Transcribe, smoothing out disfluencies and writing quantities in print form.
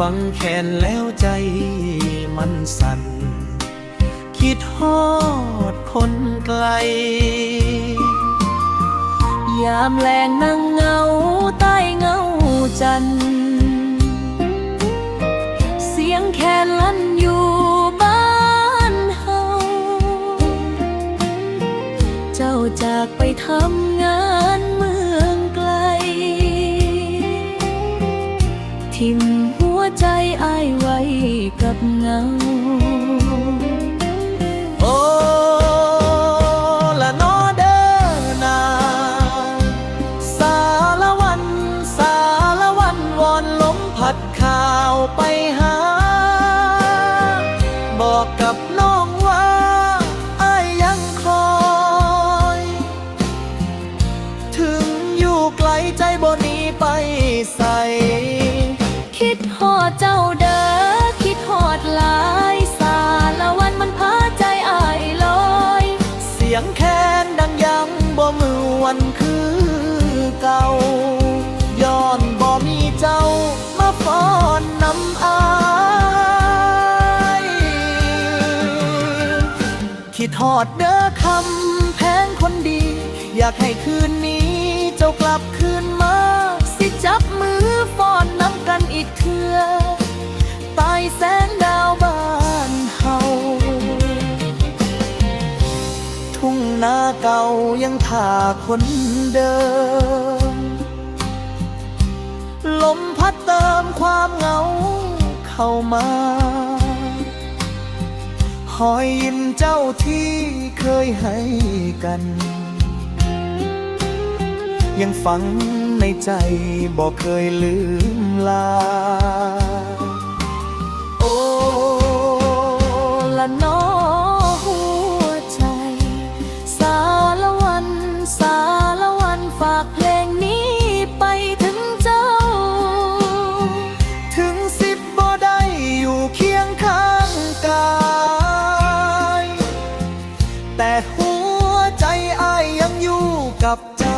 ฟังแค้นแล้วใจมันสั่นคิดฮอดคนไกลยามแลงนั่งเหงาใต้เงาจันทร์เสียงแคนลั่นอยู่บ้านเฮาเจ้าจากไปทำงานเมืองไกลทิ่มหัวใจอ้ายไว้กับเงาโอ้ละนอเด้อนาสารวันสารวันวอนลมพัดข่าวไปหาบอกกับน้องว่าอ้ายยังคอยถึงอยู่ไกลใจบ่หนีไปใส่คิดฮอดเจ้าเด้อคิดฮอดหลายสารวันมันพาใจอ้ายลอยเสียงแค้นดังยังบ่มือวันคือเก่าย้อนบ่มีเจ้ามาฟ้อนนำอายคิดฮอดเด้อคำแพงคนดีอยากให้คืนนี้เจ้ากลับคืนมาสิจับมือฟ้อนนำกันอีกเทื่อใต้แสงดาวบ้านเฮาทุ่งนาเก่ายังท่าคนเดิมลมพัดเติมความเหงาเข้ามาหอยยิ้มเจ้าที่เคยให้กันยังฝังในใจบอกเคยลืมลาโอ้ละน้อหัวใจสารวันสารวันฝากเพลงนี้ไปถึงเจ้าถึงสิบบ่ได้อยู่เคียงข้างกายแต่หัวใจอ้ายยังอยู่กับเจ้า